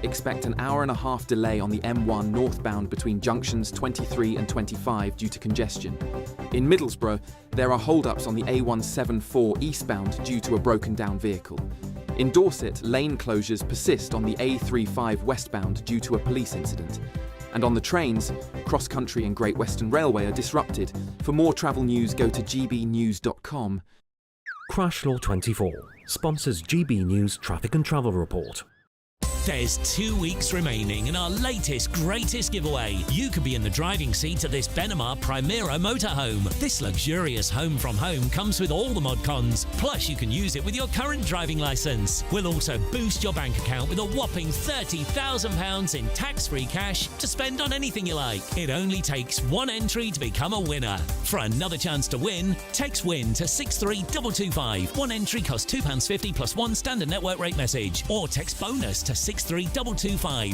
expect an hour-and-a-half delay on the M1 northbound between junctions 23 and 25 due to congestion. In Middlesbrough, there are hold-ups on the A174 eastbound due to a broken-down vehicle. In Dorset, lane closures persist on the A35 westbound due to a police incident. And on the trains, Cross Country and Great Western Railway are disrupted. For more travel news, go to gbnews.com. Crash Law 24 sponsors GB News Traffic and Travel Report. There's 2 weeks remaining in our latest, greatest giveaway. You could be in the driving seat of this Benamar Primera motorhome. This luxurious home from home comes with all the mod cons. Plus, you can use it with your current driving licence. We'll also boost your bank account with a whopping £30,000 in tax-free cash to spend on anything you like. It only takes one entry to become a winner. For another chance to win, text WIN to 63225. One entry costs £2.50 plus one standard network rate message. Or text BONUS to 63225.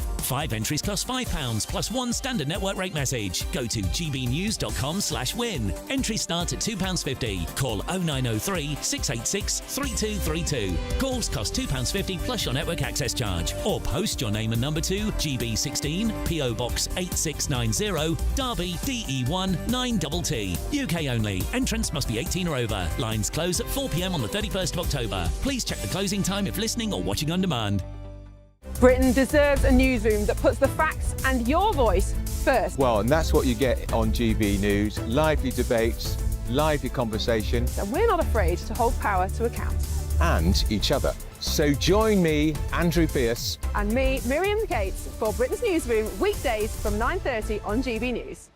5 entries cost £5 plus one standard network rate message. Go to gbnews.com/win. Entries start at £2.50. Call 0903 686 3232. Calls cost £2.50 plus your network access charge. Or post your name and number to GB16 PO Box 8690 Derby DE1 9TT. UK only. Entrance must be 18 or over. Lines close at 4 p.m. on the 31st of October. Please check the closing time if listening or watching on demand. Britain deserves a newsroom that puts the facts and your voice first. Well, and that's what you get on GB News. Lively debates, lively conversation. And we're not afraid to hold power to account. And each other. So join me, Andrew Pearce. And me, Miriam Gates, for Britain's Newsroom, weekdays from 9:30 on GB News.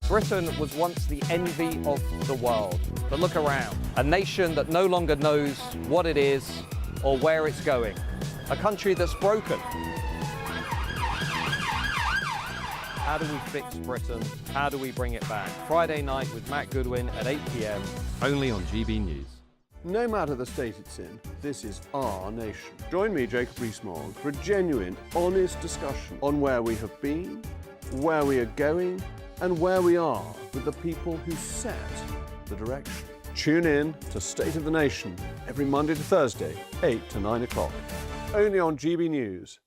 Britain was once the envy of the world. But look around. A nation that no longer knows what it is or where it's going. A country that's broken. How do we fix Britain? How do we bring it back? Friday night with Matt Goodwin at 8 p.m. only on GB News. No matter the state it's in, this is our nation. Join me, Jacob Rees-Mogg, for a genuine, honest discussion on where we have been, where we are going, and where we are with the people who set the direction. Tune in to State of the Nation every Monday to Thursday, 8 to 9 o'clock. Only on GB News.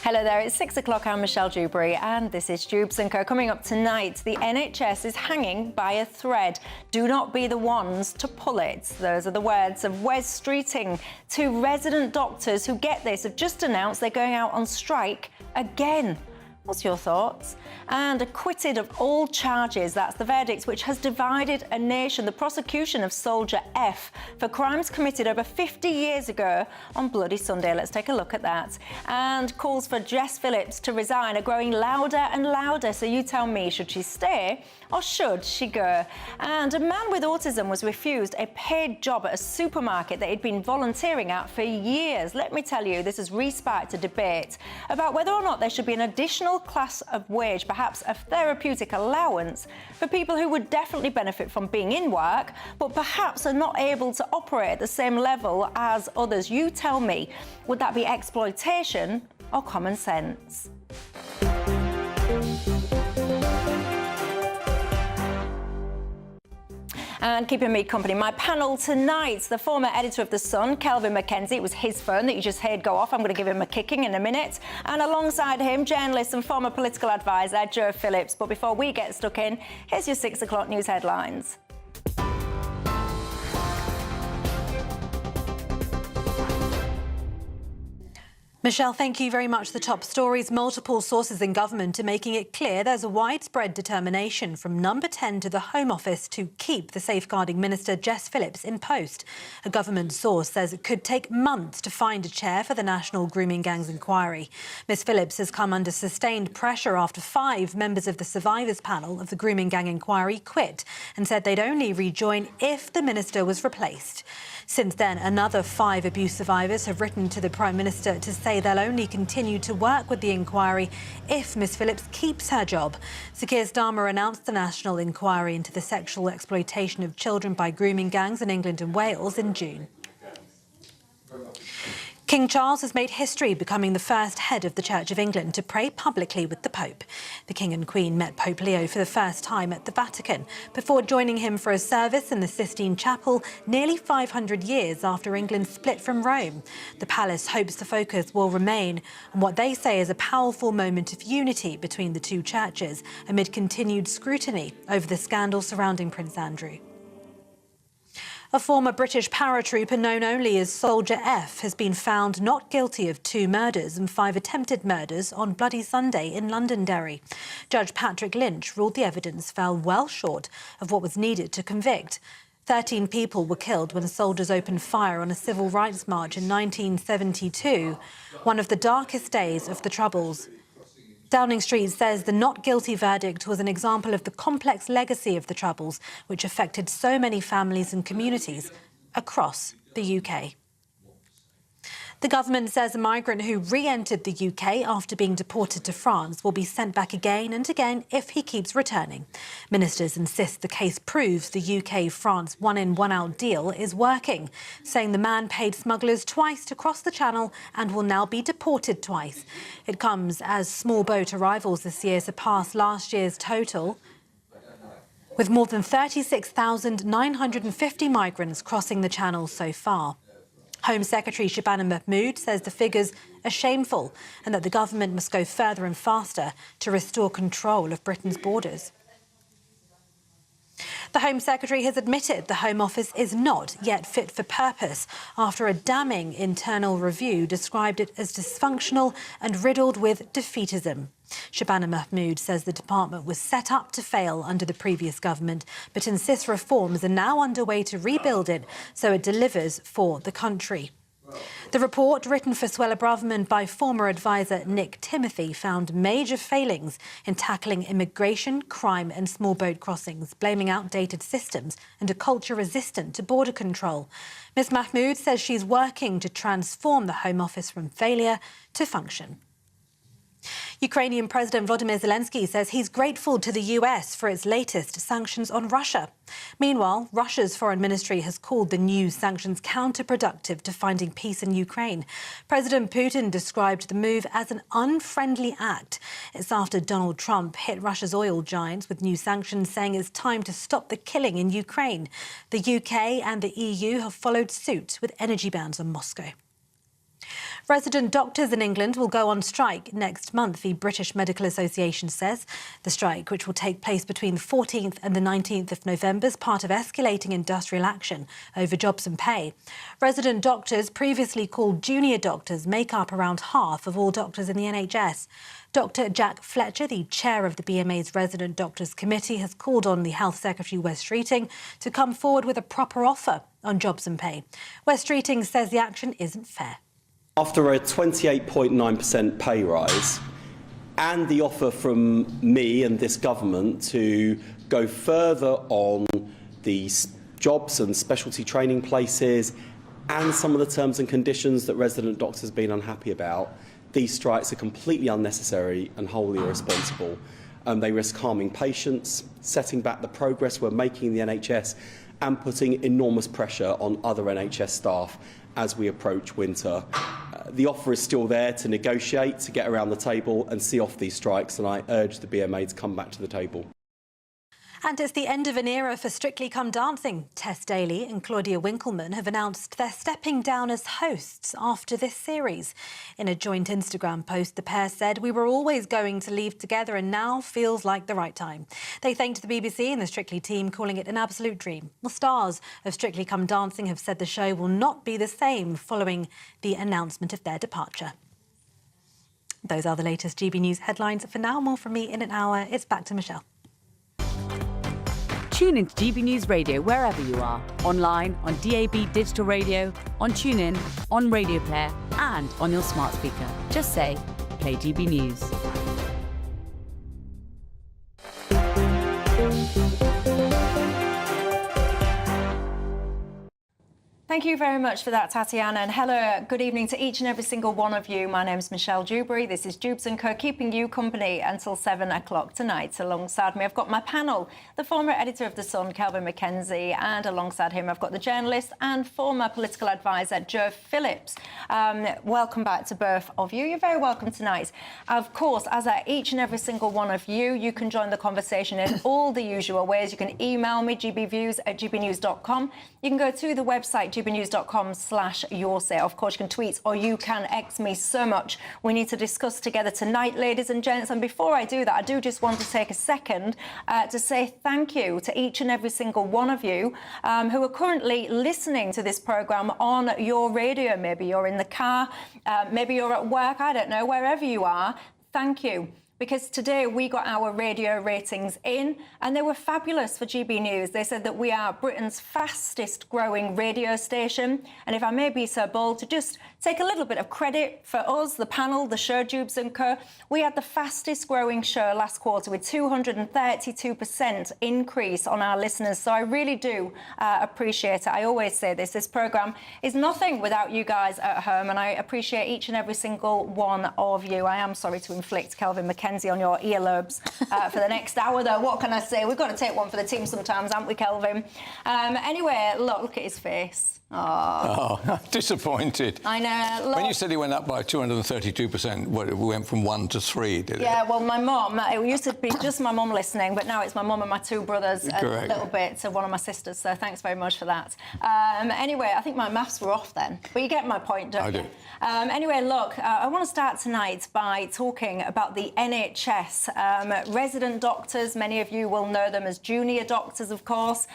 Hello there, it's 6 o'clock. I'm Michelle Dewberry and this is Dewbs & Co. Coming up tonight, the NHS is hanging by a thread. Do not be the ones to pull it. Those are the words of Wes Streeting. 2 resident doctors who, get this, have just announced they're going out on strike again. What's your thoughts? And acquitted of all charges, that's the verdict which has divided a nation. The prosecution of Soldier F for crimes committed over 50 years ago on Bloody Sunday. Let's take a look at that. And calls for Jess Phillips to resign are growing louder and louder. So you tell me, should she stay or should she go? And a man with autism was refused a paid job at a supermarket that he'd been volunteering at for years. Let me tell you, this has re-sparked a debate about whether or not there should be an additional class of wage, perhaps a therapeutic allowance for people who would definitely benefit from being in work, but perhaps are not able to operate at the same level as others. You tell me, would that be exploitation or common sense? And keeping me company, my panel tonight, the former editor of The Sun, Kelvin Mackenzie. It was his phone that you just heard go off. I'm going to give him a kicking in a minute. And alongside him, journalist and former political advisor, Joe Phillips. But before we get stuck in, here's your 6 o'clock news headlines. Michelle, thank you very much. The top stories. Multiple sources in government are making it clear there's a widespread determination from Number 10 to the Home Office to keep the safeguarding minister Jess Phillips in post. A government source says it could take months to find a chair for the National Grooming Gangs inquiry. Ms Phillips has come under sustained pressure after 5 members of the survivors panel of the Grooming Gang inquiry quit and said they'd only rejoin if the minister was replaced. Since then, another 5 abuse survivors have written to the Prime Minister to say they'll only continue to work with the inquiry if Ms Phillips keeps her job. Sir Keir Starmer announced the national inquiry into the sexual exploitation of children by grooming gangs in England and Wales in June. King Charles has made history, becoming the first head of the Church of England to pray publicly with the Pope. The King and Queen met Pope Leo for the first time at the Vatican, before joining him for a service in the Sistine Chapel nearly 500 years after England split from Rome. The palace hopes the focus will remain on what they say is a powerful moment of unity between the two churches amid continued scrutiny over the scandal surrounding Prince Andrew. A former British paratrooper known only as Soldier F has been found not guilty of 2 murders and 5 attempted murders on Bloody Sunday in Londonderry. Judge Patrick Lynch ruled the evidence fell well short of what was needed to convict. 13 people were killed when soldiers opened fire on a civil rights march in 1972, one of the darkest days of the Troubles. Downing Street says the not guilty verdict was an example of the complex legacy of the Troubles, which affected so many families and communities across the UK. The government says a migrant who re-entered the UK after being deported to France will be sent back again and again if he keeps returning. Ministers insist the case proves the UK-France one-in, one-out deal is working, saying the man paid smugglers twice to cross the channel and will now be deported twice. It comes as small boat arrivals this year surpass last year's total, with more than 36,950 migrants crossing the channel so far. Home Secretary Shabana Mahmood says the figures are shameful and that the government must go further and faster to restore control of Britain's borders. The Home Secretary has admitted the Home Office is not yet fit for purpose after a damning internal review described it as dysfunctional and riddled with defeatism. Shabana Mahmood says the department was set up to fail under the previous government, but insists reforms are now underway to rebuild it so it delivers for the country. The report, written for Suella Braverman by former advisor Nick Timothy, found major failings in tackling immigration, crime and small boat crossings, blaming outdated systems and a culture resistant to border control. Ms Mahmood says she's working to transform the Home Office from failure to function. Ukrainian President Volodymyr Zelensky says he's grateful to the US for its latest sanctions on Russia. Meanwhile, Russia's foreign ministry has called the new sanctions counterproductive to finding peace in Ukraine. President Putin described the move as an unfriendly act. It's after Donald Trump hit Russia's oil giants with new sanctions, saying it's time to stop the killing in Ukraine. The UK and the EU have followed suit with energy bans on Moscow. Resident doctors in England will go on strike next month, the British Medical Association says. The strike, which will take place between the 14th and the 19th of November, is part of escalating industrial action over jobs and pay. Resident doctors, previously called junior doctors, make up around half of all doctors in the NHS. Dr Jack Fletcher, the chair of the BMA's Resident Doctors Committee, has called on the Health Secretary Wes Streeting to come forward with a proper offer on jobs and pay. Wes Streeting says the action isn't fair. After a 28.9% pay rise and the offer from me and this government to go further on the jobs and specialty training places and some of the terms and conditions that resident doctors have been unhappy about, these strikes are completely unnecessary and wholly irresponsible. They risk harming patients, setting back the progress we're making in the NHS and putting enormous pressure on other NHS staff as we approach winter. The offer is still there to negotiate, to get around the table and see off these strikes, and I urge the BMA to come back to the table. And it's the end of an era for Strictly Come Dancing. Tess Daly and Claudia Winkleman have announced they're stepping down as hosts after this series. In a joint Instagram post, the pair said, "We were always going to leave together and now feels like the right time." They thanked the BBC and the Strictly team, calling it an absolute dream. The stars of Strictly Come Dancing have said the show will not be the same following the announcement of their departure. Those are the latest GB News headlines. For now, more from me in an hour. It's back to Michelle. Tune into GB News Radio wherever you are, online, on DAB digital radio, on TuneIn, on Radio Player and on your smart speaker. Just say, play GB News. Thank you very much for that, Tatiana. And hello, good evening to each and every single one of you. My name's Michelle Dewberry. This is Dewbs & Co, keeping you company until 7 o'clock tonight. Alongside me, I've got my panel, the former editor of The Sun, Kelvin McKenzie, and alongside him, I've got the journalist and former political advisor, Joe Phillips. Welcome back to both of you. You're very welcome tonight. Of course, as are each and every single one of you, you can join the conversation in all the usual ways. You can email me, gbviews@gbnews.com. You can go to the website, gbnews.com/yoursay. Of course, you can tweet or you can X me. So much we need to discuss together tonight, ladies and gents. And before I do that, I do just want to take a second to say thank you to each and every single one of you who are currently listening to this programme on your radio. Maybe you're in the car, maybe you're at work, I don't know, wherever you are. Thank you. Because today we got our radio ratings in and they were fabulous for GB News. They said that we are Britain's fastest growing radio station. And if I may be so bold to just take a little bit of credit for us, the panel, the show Dewbs & Co, we had the fastest growing show last quarter with 232% increase on our listeners. So I really do appreciate it. I always say this programme is nothing without you guys at home, and I appreciate each and every single one of you. I am sorry to inflict Kelvin McKenzie on your earlobes for the next hour, though. What can I say? We've got to take one for the team sometimes, haven't we, Kelvin? Anyway, look at his face. Oh, disappointed. I know. Look. When you said he went up by 232%, we went from 1 to 3, did it? Yeah, well, my mum, it used to be just my mum listening, but now it's my mum and my two brothers and a little bit to one of my sisters, so thanks very much for that. Anyway, I think my maths were off then, but you get my point, don't you? I do. Anyway, look, I want to start tonight by talking about the NHS. Resident doctors, many of you will know them as junior doctors, of course.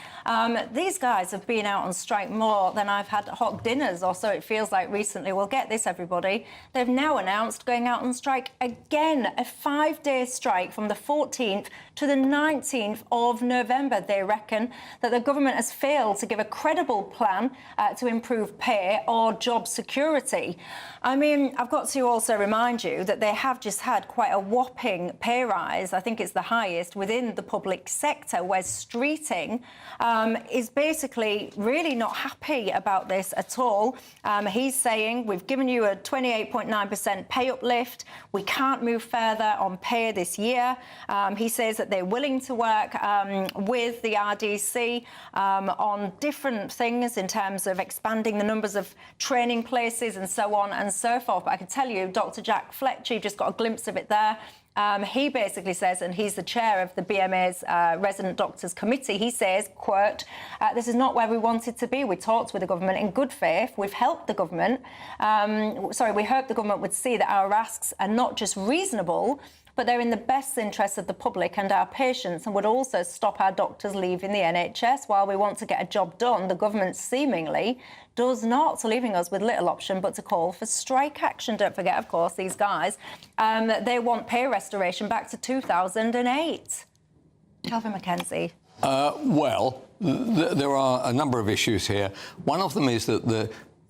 These guys have been out on strike more than I've had hot dinners, or so it feels like recently. Well, get this, everybody. They've now announced going out on strike again, a 5-day strike from the 14th to the 19th of November. They reckon that the government has failed to give a credible plan to improve pay or job security. I mean, I've got to also remind you that they have just had quite a whopping pay rise. I think it's the highest within the public sector, where Streeting is basically really not happy about this at all. He's saying, we've given you a 28.9% pay uplift. We can't move further on pay this year. He says that they're willing to work with the RDC on different things in terms of expanding the numbers of training places and so on and so forth. But I can tell you, Dr. Jack Fletcher, you've just got a glimpse of it there. He basically says, and he's the chair of the BMA's Resident Doctors Committee, he says, quote, this is not where we wanted to be. We talked with the government in good faith. We've helped the government. We hope the government would see that our asks are not just reasonable, but they're in the best interests of the public and our patients, and would also stop our doctors leaving the NHS. While we want to get a job done, the government seemingly does not, leaving us with little option but to call for strike action. Don't forget, of course, these guys, they want pay restoration back to 2008. Kelvin McKenzie. There are a number of issues here. One of them is that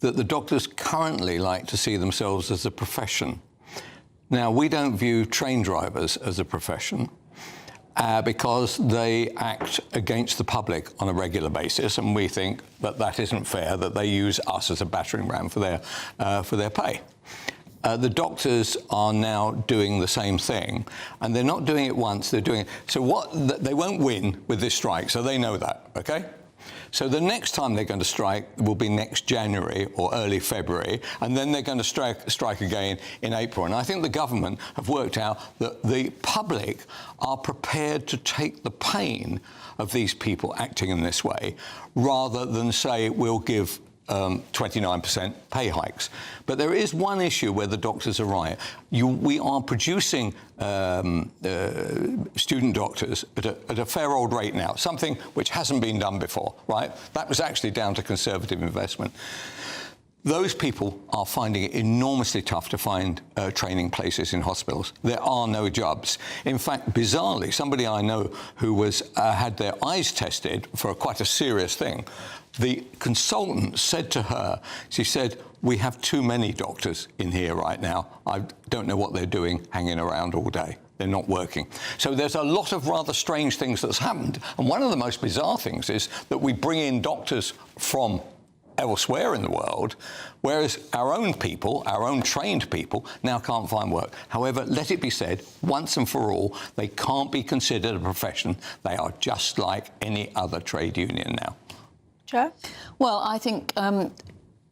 the doctors currently like to see themselves as a profession. Now, we don't view train drivers as a profession because they act against the public on a regular basis, and we think that that isn't fair, that they use us as a battering ram for their pay. The doctors are now doing the same thing, and they're not doing it once, they're doing it. So they won't win with this strike, so they know that, OK? So the next time they're going to strike will be next January or early February, and then they're going to strike again in April. And I think the government have worked out that the public are prepared to take the pain of these people acting in this way, rather than say we'll give 29% pay hikes. But there is one issue where the doctors are right. We are producing student doctors at a fair old rate now, something which hasn't been done before, right? That was actually down to Conservative investment. Those people are finding it enormously tough to find training places in hospitals. There are no jobs. In fact, bizarrely, somebody I know who had their eyes tested for quite a serious thing, the consultant said to her, she said, we have too many doctors in here right now. I don't know what they're doing hanging around all day. They're not working. So there's a lot of rather strange things that's happened. And one of the most bizarre things is that we bring in doctors from elsewhere in the world, whereas our own people, our own trained people, now can't find work. However, let it be said, once and for all, they can't be considered a profession. They are just like any other trade union now. Jo? Well, I think...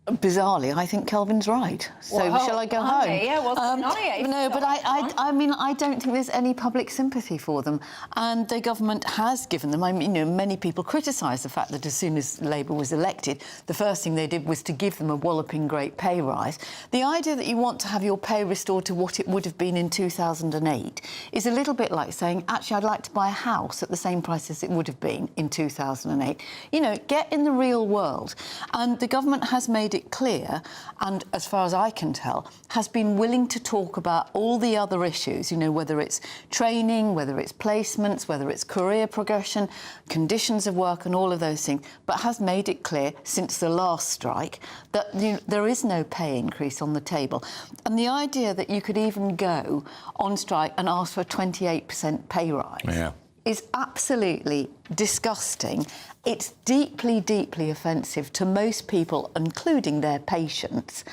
bizarrely, I think Kelvin's right. So shall I go home? Yeah, what's going on here? No, but I mean, I don't think there's any public sympathy for them. And the government has given them, I mean, you know, many people criticise the fact that as soon as Labour was elected, the first thing they did was to give them a walloping great pay rise. The idea that you want to have your pay restored to what it would have been in 2008 is a little bit like saying, actually, I'd like to buy a house at the same price as it would have been in 2008. You know, get in the real world. And the government has made it clear, and as far as I can tell, has been willing to talk about all the other issues, you know, whether it's training, whether it's placements, whether it's career progression, conditions of work and all of those things, but has made it clear since the last strike that there is no pay increase on the table. And the idea that you could even go on strike and ask for a 28% pay rise is absolutely disgusting. It's deeply, deeply offensive to most people, including their patients,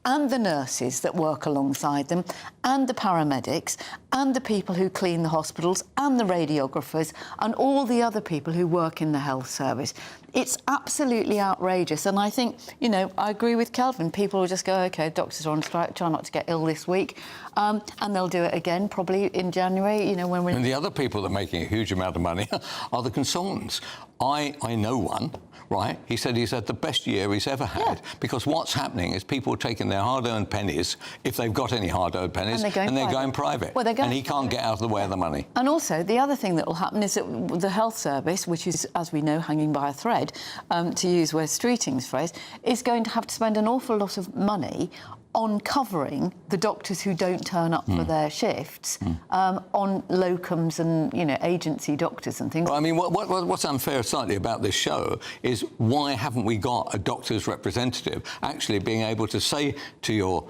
and the nurses that work alongside them, and the paramedics, and the people who clean the hospitals, and the radiographers, and all the other people who work in the health service. It's absolutely outrageous. And I think, you know, I agree with Kelvin. People will just go, OK, doctors are on strike, try not to get ill this week. And they'll do it again, probably in January, you know, when we're... And the other people that are making a huge amount of money are the consultants. I know one, right? He said he's had the best year he's ever had, because what's happening is people are taking their hard-earned pennies, if they've got any hard-earned pennies, and they're going private. Well, and he can't get out of the way of the money. And also, the other thing that will happen is that the health service, which is, as we know, hanging by a thread, to use Wes Streeting's phrase, is going to have to spend an awful lot of money on covering the doctors who don't turn up for their shifts, on locums and, you know, agency doctors and things. Well, I mean, what's unfair slightly about this show is why haven't we got a doctor's representative actually being able to say to your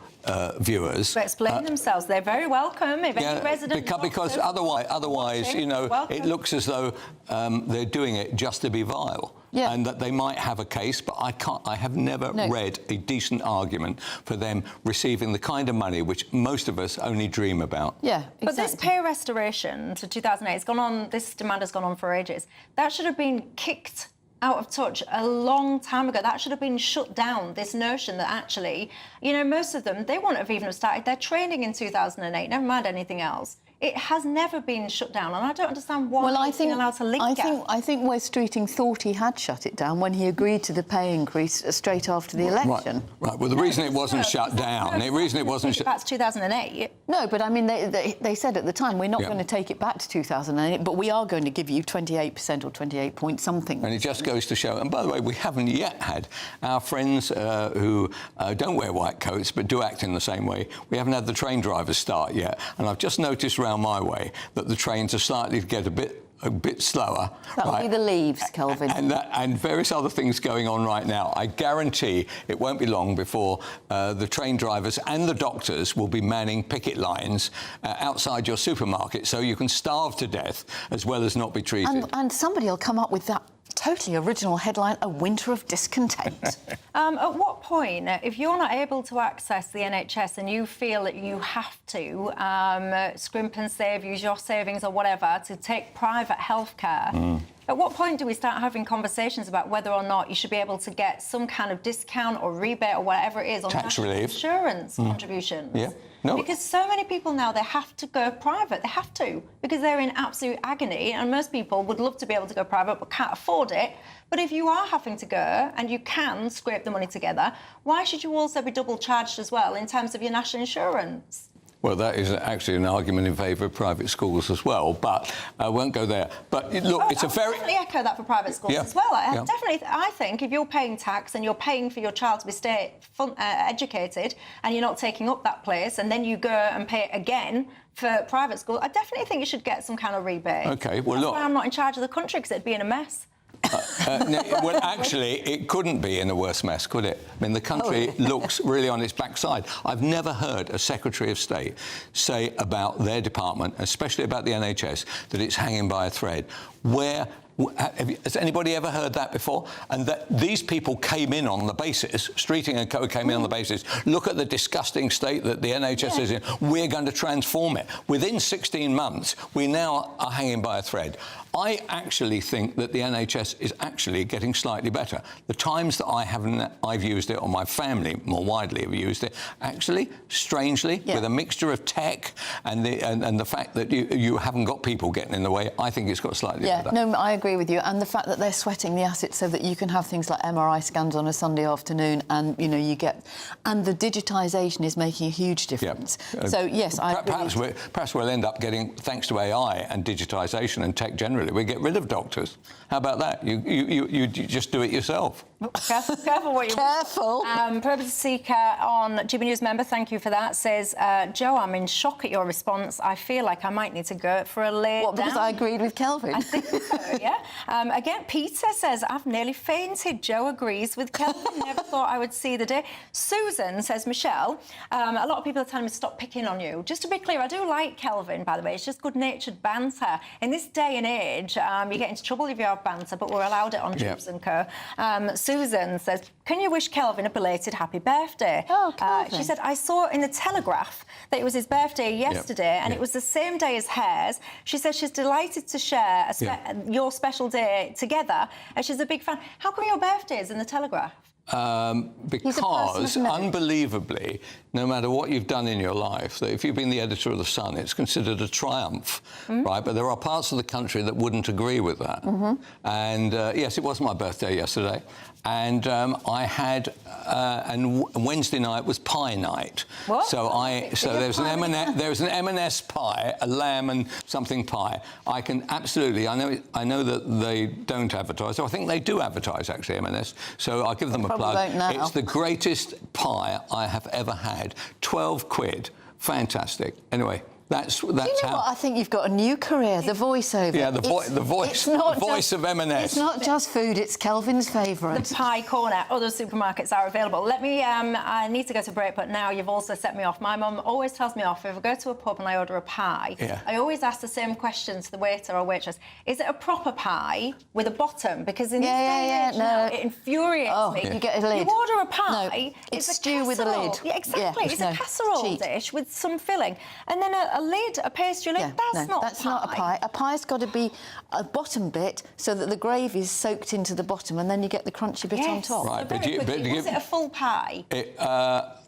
viewers... To explain themselves. They're very welcome if any resident... Because otherwise, you know, welcome. It looks as though they're doing it just to be vile. Yeah. And that they might have a case, but I have never read a decent argument for them receiving the kind of money which most of us only dream about. Yeah, exactly. But this pay restoration to 2008, it's gone on, this demand has gone on for ages. That should have been kicked out of touch a long time ago. That should have been shut down, this notion that actually, you know, most of them, they wouldn't have even started their training in 2008, never mind anything else. It has never been shut down, and I don't understand why it's been allowed to linger. I think Wes Streeting thought he had shut it down when he agreed to the pay increase straight after the election. Right. Well, the reason it wasn't shut down, the reason it wasn't shut... That's 2008. No, but I mean, they said at the time, we're not going to take it back to 2008, but we are going to give you 28% or 28 point something. And it just goes to show, and by the way, we haven't yet had our friends who don't wear white coats but do act in the same way. We haven't had the train drivers start yet, and I've just noticed round my way that the trains are starting to get a bit slower. That'll be the leaves, Kelvin. And various other things going on right now. I guarantee it won't be long before the train drivers and the doctors will be manning picket lines outside your supermarket so you can starve to death as well as not be treated. And somebody will come up with that totally original headline, A Winter of Discontent. At what point, if you're not able to access the NHS and you feel that you have to scrimp and save, use your savings or whatever to take private healthcare, at what point do we start having conversations about whether or not you should be able to get some kind of discount or rebate or whatever it is on tax relief, insurance contributions? Yeah. No. Because so many people now, they have to go private. They have to, because they're in absolute agony, and most people would love to be able to go private but can't afford it. But if you are having to go and you can scrape the money together, why should you also be double charged as well in terms of your national insurance? Well, that is actually an argument in favour of private schools as well, but I won't go there. But look, it's a very... I definitely echo that for private schools as well. I think if you're paying tax and you're paying for your child to be educated and you're not taking up that place and then you go and pay it again for private school, I definitely think you should get some kind of rebate. OK, well, That's look... why I'm not in charge of the country, because it'd be in a mess. Well, actually, it couldn't be in a worse mess, could it? I mean, the country looks really on its backside. I've never heard a Secretary of State say about their department, especially about the NHS, that it's hanging by a thread. Where Has anybody ever heard that before? And that these people came in on the basis, Streeting and Co came in on the basis, look at the disgusting state that the NHS is in, we're going to transform it. Within 16 months, we now are hanging by a thread. I actually think that the NHS is actually getting slightly better. The times that I've used it, or my family more widely have used it, actually, strangely, with a mixture of tech and the fact that you haven't got people getting in the way, I think it's got slightly better. No, I agree with you. And the fact that they're sweating the assets so that you can have things like MRI scans on a Sunday afternoon, and and the digitisation is making a huge difference. So yes, I agree. Perhaps we'll end up getting, thanks to AI and digitisation and tech generally, we get rid of doctors. How about that? You just do it yourself. Careful what you... Careful. Privacy Seeker on GB News member, thank you for that, says, Joe, I'm in shock at your response. I feel like I might need to go for a lay down. Because I agreed with Kelvin? I think so, yeah. Again, Peter says, I've nearly fainted. Joe agrees with Kelvin. Never thought I would see the day. Susan says, Michelle, a lot of people are telling me to stop picking on you. Just to be clear, I do like Kelvin, by the way. It's just good-natured banter. In this day and age, you get into trouble if you have banter, but we're allowed it on Dewbs and Co. Susan says, can you wish Kelvin a belated happy birthday? Oh, Kelvin. She said, I saw in the Telegraph that it was his birthday yesterday, and it was the same day as hers. She says she's delighted to share your special day together, and she's a big fan. How come your birthday is in the Telegraph? Because, unbelievably, no matter what you've done in your life, that if you've been the editor of The Sun, it's considered a triumph, right? But there are parts of the country that wouldn't agree with that. And, yes, it was my birthday yesterday. And I had... and Wednesday night was pie night. What? So there's an M&S pie, a lamb and something pie. I can absolutely... I know that they don't advertise. So I think they do advertise, actually, M&S. So I'll give them a plug. It's the greatest pie I have ever had. 12 quid. Fantastic. Anyway, that's you know how... what? I think you've got a new career, the voiceover. Yeah, the voice of M&S. It's not just food, it's Kelvin's favourite. The Pie Corner. Other supermarkets are available. Let me... I need to go to break, but now you've also set me off. My mum always tells me off, if I go to a pub and I order a pie, I always ask the same question to the waiter or waitress. Is it a proper pie with a bottom? Because in this day and age now, it infuriates me. You get a lid. You order a pie, it's a stew with a lid. Yeah, exactly. It's a casserole dish with some filling. And then a lid, a pastry lid, that's not a pie. A pie's got to be a bottom bit so that the gravy is soaked into the bottom and then you get the crunchy bit on top. Right, was it a full pie?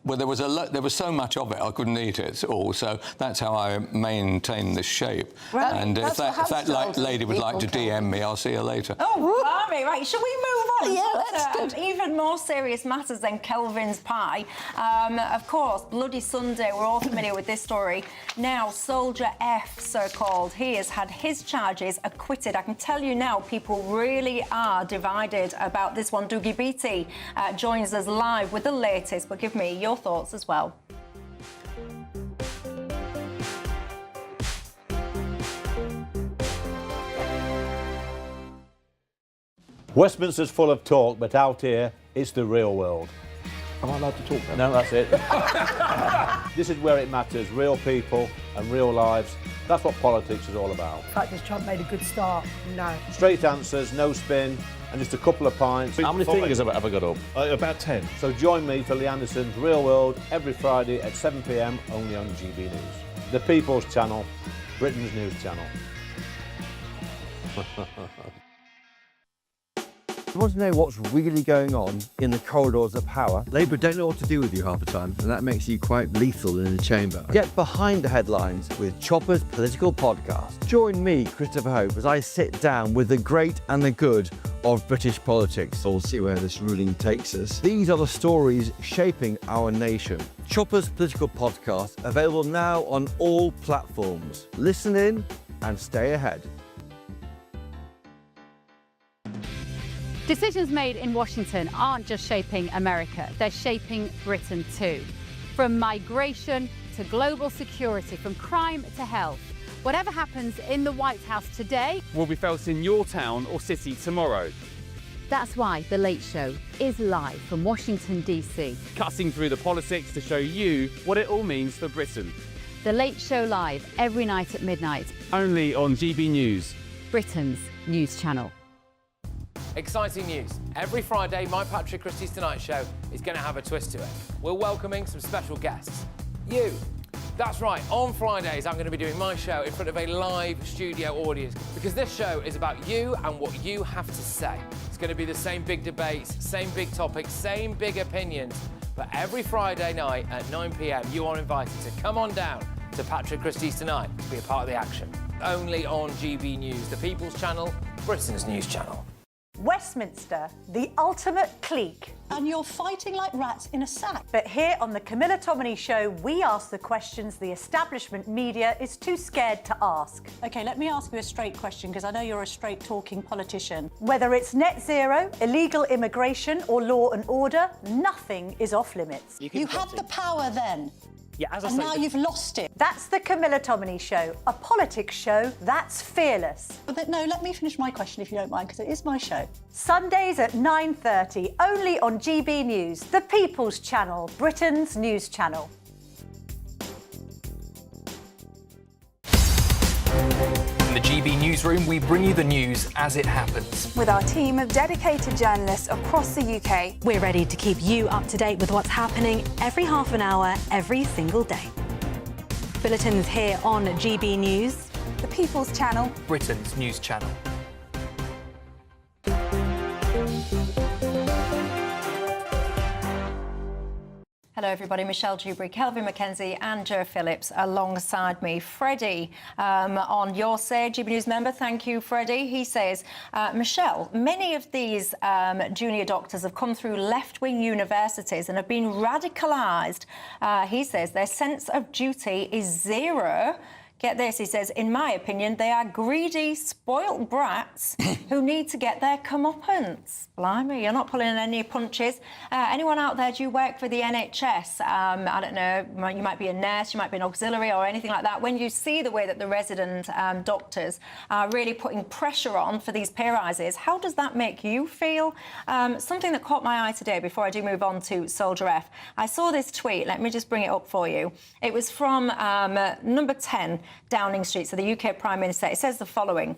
Well, there was so much of it I couldn't eat it all, so that's how I maintain this shape. Right. And if that lady would like to DM me, I'll see her later. Oh, blimey, right, shall we move on? Yeah, that's good. Even more serious matters than Kelvin's pie. Of course, Bloody Sunday, we're all familiar with this story. Now, Soldier F, so-called, he has had his charges acquitted. I can tell you now, people really are divided about this one. Dougie Beattie joins us live with the latest, but give me your thoughts as well. Westminster's full of talk, but out here, it's the real world. Am I allowed to talk then? No, that's it. This is where it matters, real people and real lives. That's what politics is all about. The fact has Trump made a good start? No. Straight answers, no spin, and just a couple of pints. How many fingers have I got up? About 10. So join me for Lee Anderson's Real World every Friday at 7 p.m, only on GB News. The People's Channel, Britain's news channel. You want to know what's really going on in the corridors of power? Labour don't know what to do with you half the time, and that makes you quite lethal in the chamber. Get behind the headlines with Chopper's Political Podcast. Join me, Christopher Hope, as I sit down with the great and the good of British politics. We'll see where this ruling takes us. These are the stories shaping our nation. Chopper's Political Podcast, available now on all platforms. Listen in and stay ahead. Decisions made in Washington aren't just shaping America, they're shaping Britain too. From migration to global security, from crime to health. Whatever happens in the White House today will be felt in your town or city tomorrow. That's why The Late Show is live from Washington, D.C. Cutting through the politics to show you what it all means for Britain. The Late Show live every night at midnight. Only on GB News, Britain's news channel. Exciting news. Every Friday, my Patrick Christie's Tonight Show is going to have a twist to it. We're welcoming some special guests. You. That's right, on Fridays I'm going to be doing my show in front of a live studio audience because this show is about you and what you have to say. It's going to be the same big debates, same big topics, same big opinions, but every Friday night at 9 p.m. you are invited to come on down to Patrick Christie's Tonight to be a part of the action. Only on GB News, the People's Channel, Britain's news channel. Westminster, the ultimate clique. And you're fighting like rats in a sack. But here on the Camilla Tominey Show, we ask the questions the establishment media is too scared to ask. OK, let me ask you a straight question, because I know you're a straight-talking politician. Whether it's net zero, illegal immigration or law and order, nothing is off-limits. You had the power then. Yeah, as I and say, now you've lost it. That's the Camilla Tominey Show, a politics show that's fearless. But no, let me finish my question if you don't mind, because it is my show. Sundays at 9:30, only on GB News, the People's Channel, Britain's news channel. In the GB newsroom, we bring you the news as it happens. With our team of dedicated journalists across the UK. We're ready to keep you up to date with what's happening every half an hour, every single day. Bulletins here on GB News. The People's Channel. Britain's news channel. Hello everybody, Michelle Dewberry, Kelvin Mackenzie and Joe Phillips alongside me. Freddie, on your say, GB News member, thank you Freddie. He says, Michelle, many of these junior doctors have come through left-wing universities and have been radicalised. He says their sense of duty is zero. Get this, he says, in my opinion, they are greedy, spoilt brats who need to get their comeuppance. Blimey, you're not pulling any punches. Anyone out there, do you work for the NHS? I don't know, you might be a nurse, you might be an auxiliary or anything like that. When you see the way that the resident doctors are really putting pressure on for these pay rises, how does that make you feel? Something that caught my eye today, before I do move on to Soldier F, I saw this tweet, let me just bring it up for you. It was from number 10, Downing Street, so the UK Prime Minister. It says the following: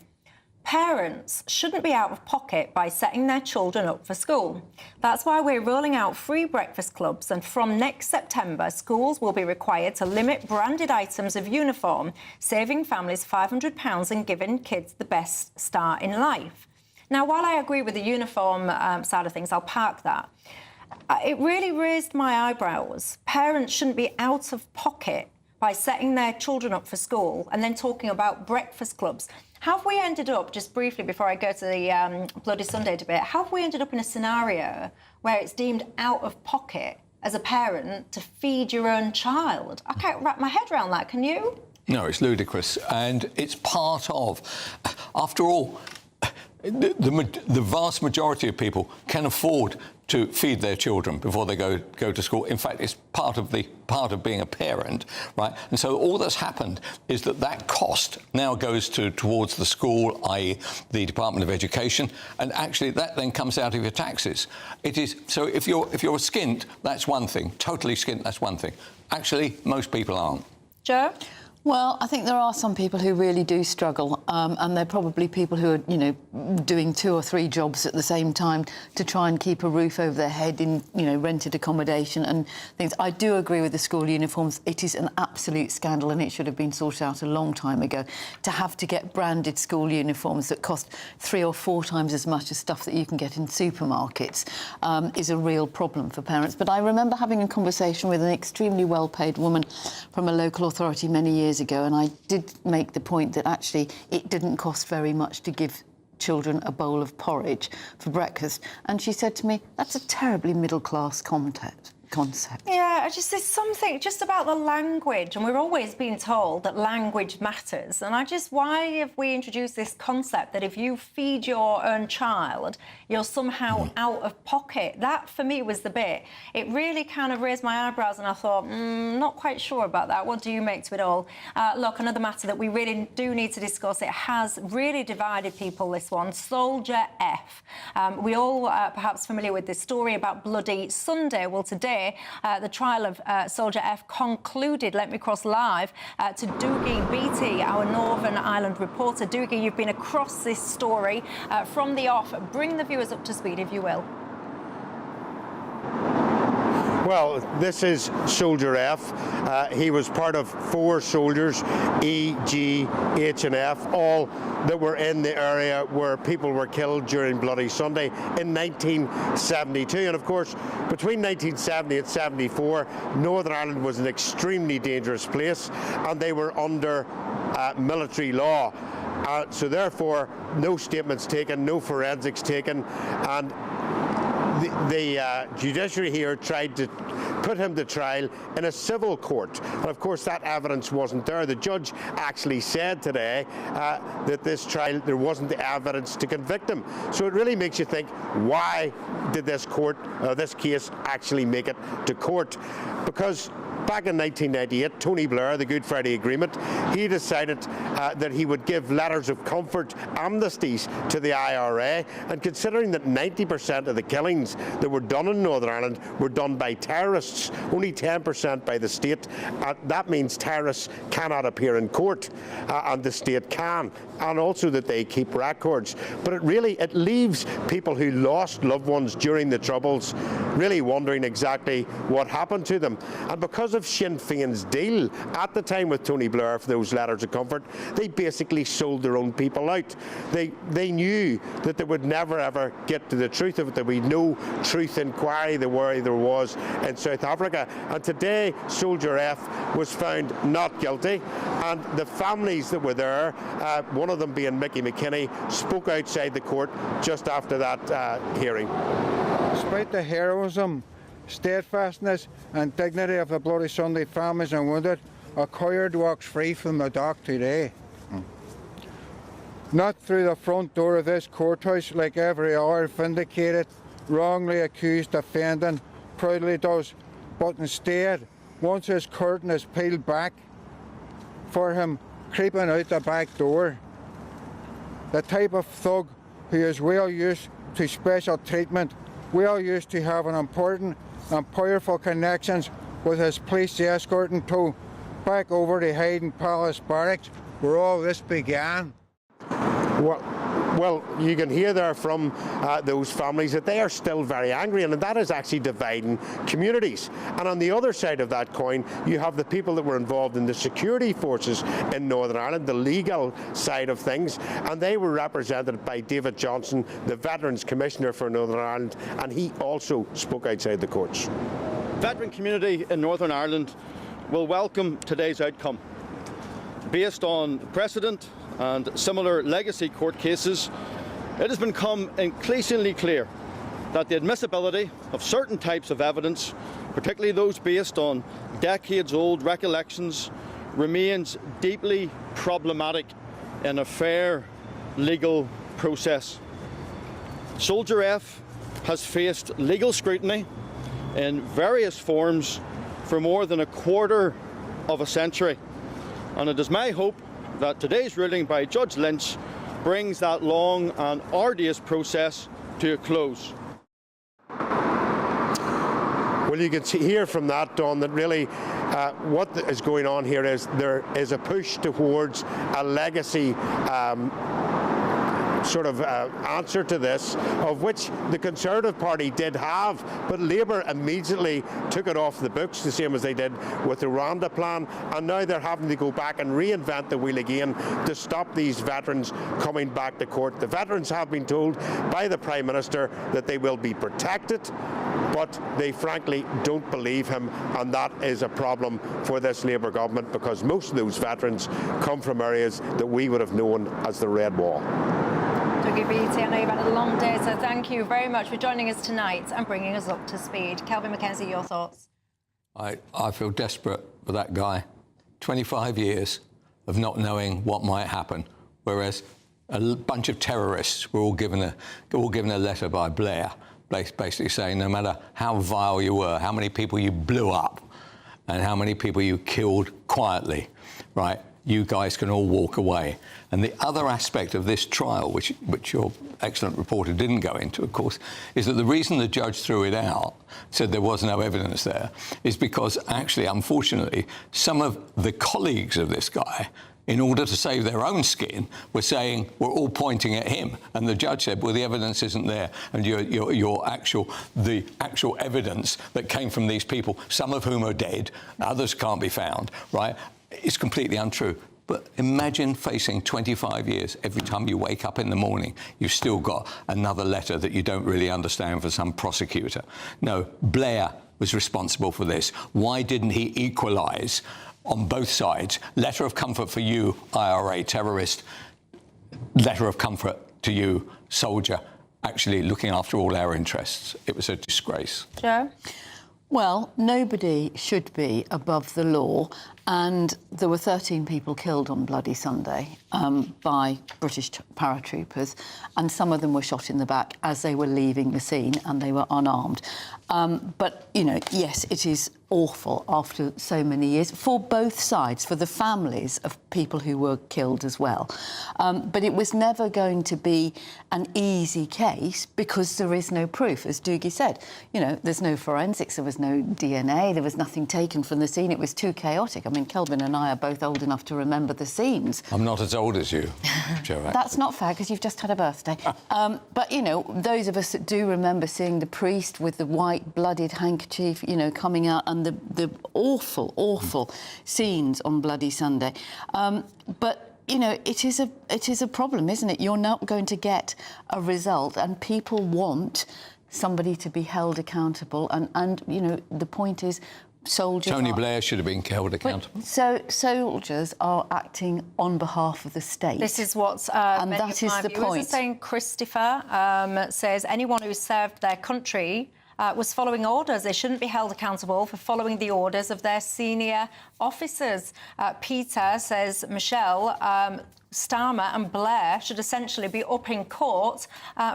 parents shouldn't be out of pocket by setting their children up for school. That's why we're rolling out free breakfast clubs, and from next September, schools will be required to limit branded items of uniform, saving families £500 and giving kids the best start in life. Now, while I agree with the uniform side of things, I'll park that. It really raised my eyebrows. Parents shouldn't be out of pocket by setting their children up for school and then talking about breakfast clubs. Have we ended up, just briefly before I go to the Bloody Sunday debate, have we ended up in a scenario where it's deemed out of pocket as a parent to feed your own child? I can't wrap my head around that, can you? No, it's ludicrous, and it's part of, after all, the vast majority of people can afford to feed their children before they go to school. In fact, it's part of being a parent, right? And so all that's happened is that cost now goes towards the school, i.e. the Department of Education, and actually that then comes out of your taxes. It is so if you're skint, that's one thing. Totally skint, that's one thing. Actually, most people aren't. Joe? Well, I think there are some people who really do struggle, and they're probably people who are, doing 2 or 3 jobs at the same time to try and keep a roof over their head in, rented accommodation and things. I do agree with the school uniforms. It is an absolute scandal, and it should have been sorted out a long time ago. To have to get branded school uniforms that cost 3 or 4 times as much as stuff that you can get in supermarkets is a real problem for parents. But I remember having a conversation with an extremely well-paid woman from a local authority many years ago, and I did make the point that actually it didn't cost very much to give children a bowl of porridge for breakfast, and she said to me, that's a terribly middle-class concept. Yeah, there's something just about the language, and we're always being told that language matters. And why have we introduced this concept that if you feed your own child, you're somehow out of pocket? That, for me, was the bit. It really kind of raised my eyebrows, and I thought, not quite sure about that. What do you make to it all? Look, another matter that we really do need to discuss. It has really divided people, this one. Soldier F. We all perhaps familiar with this story about Bloody Sunday. Well, today, today, the trial of Soldier F concluded. Let me cross live to Dewbs Beattie, our Northern Ireland reporter. Dewbs, you've been across this story from the off. Bring the viewers up to speed, if you will. Well, this is Soldier F. He was part of 4 soldiers, E, G, H and F, all that were in the area where people were killed during Bloody Sunday in 1972. And of course, between 1970 and 74, Northern Ireland was an extremely dangerous place, and they were under military law. So therefore, no statements taken, no forensics taken, and the judiciary here tried to put him to trial in a civil court, and of course that evidence wasn't there. The judge actually said today that this trial, there wasn't the evidence to convict him. So it really makes you think, why did this case actually make it to court? Because back in 1998, Tony Blair, the Good Friday Agreement, he decided that he would give letters of comfort, amnesties to the IRA, and considering that 90% of the killings that were done in Northern Ireland were done by terrorists, only 10% by the state, that means terrorists cannot appear in court, and the state can, and also that they keep records. But it leaves people who lost loved ones during the Troubles really wondering exactly what happened to them. And because of Sinn Féin's deal at the time with Tony Blair for those letters of comfort, they basically sold their own people out. They knew that they would never ever get to the truth of it. There would be no truth inquiry the way there was in South Africa. And today, Soldier F was found not guilty, and the families that were there, one of them being Mickey McKinney, spoke outside the court just after that hearing. Despite the heroism, steadfastness and dignity of the Bloody Sunday families and wounded, a coward walks free from the dock today. Not through the front door of this courthouse like every other vindicated, wrongly accused defendant proudly does, but instead, once his curtain is peeled back for him creeping out the back door, the type of thug who is well used to special treatment, well used to having important and powerful connections with his police escort in tow, back over to Hayden Palace Barracks, where all this began. Well, you can hear there from those families that they are still very angry, and that is actually dividing communities. And on the other side of that coin, you have the people that were involved in the security forces in Northern Ireland, the legal side of things, and they were represented by David Johnson, the Veterans Commissioner for Northern Ireland, and he also spoke outside the courts. The veteran community in Northern Ireland will welcome today's outcome. Based on precedent and similar legacy court cases, it has become increasingly clear that the admissibility of certain types of evidence, particularly those based on decades-old recollections, remains deeply problematic in a fair legal process. Soldier F has faced legal scrutiny in various forms for more than a quarter of a century, and it is my hope that today's ruling by Judge Lynch brings that long and arduous process to a close. Well, you can hear from that, Don, that really what is going on here is there is a push towards a legacy answer to this, of which the Conservative Party did have, but Labour immediately took it off the books, the same as they did with the Rwanda plan, and now they're having to go back and reinvent the wheel again to stop these veterans coming back to court. The veterans have been told by the Prime Minister that they will be protected, but they frankly don't believe him, and that is a problem for this Labour government, because most of those veterans come from areas that we would have known as the Red Wall. Dewbs, I know you've had a long day, so thank you very much for joining us tonight and bringing us up to speed. Kelvin McKenzie, your thoughts? I feel desperate for that guy. 25 years of not knowing what might happen, whereas a bunch of terrorists were all given a letter by Blair, basically saying no matter how vile you were, how many people you blew up, and how many people you killed quietly, right? you guys can all walk away. And the other aspect of this trial, which your excellent reporter didn't go into, of course, is that the reason the judge threw it out, said there was no evidence there, is because actually, unfortunately, some of the colleagues of this guy, in order to save their own skin, were saying, we're all pointing at him. And the judge said, well, the evidence isn't there. And the actual evidence that came from these people, some of whom are dead, others can't be found, right, is completely untrue. But imagine facing 25 years. Every time you wake up in the morning, you've still got another letter that you don't really understand for some prosecutor. No, Blair was responsible for this. Why didn't he equalise on both sides? Letter of comfort for you, IRA terrorist. Letter of comfort to you, soldier, actually looking after all our interests. It was a disgrace. Joe? Well, nobody should be above the law, and there were 13 people killed on Bloody Sunday by British paratroopers, and some of them were shot in the back as they were leaving the scene, and they were unarmed. But, you know, yes, it is awful after so many years, for both sides, for the families of people who were killed as well. But it was never going to be an easy case because there is no proof. As Doogie said, you know, there's no forensics, there was no DNA, there was nothing taken from the scene. It was too chaotic. I mean, Kelvin and I are both old enough to remember the scenes. I'm not as old as you, Joe. That's not fair, because you've just had a birthday. But, you know, those of us that do remember seeing the priest with the white blooded handkerchief, you know, coming out, and the awful, awful scenes on Bloody Sunday. But, you know, it is a problem, isn't it? You're not going to get a result, and people want somebody to be held accountable. And you know, the point is, soldiers... Tony Blair should have been held accountable. So soldiers are acting on behalf of the state. This is what and many that of is my the viewers point. are saying. Christopher says anyone who served their country was following orders. They shouldn't be held accountable for following the orders of their senior officers. Peter says, Michelle, Starmer and Blair should essentially be up in court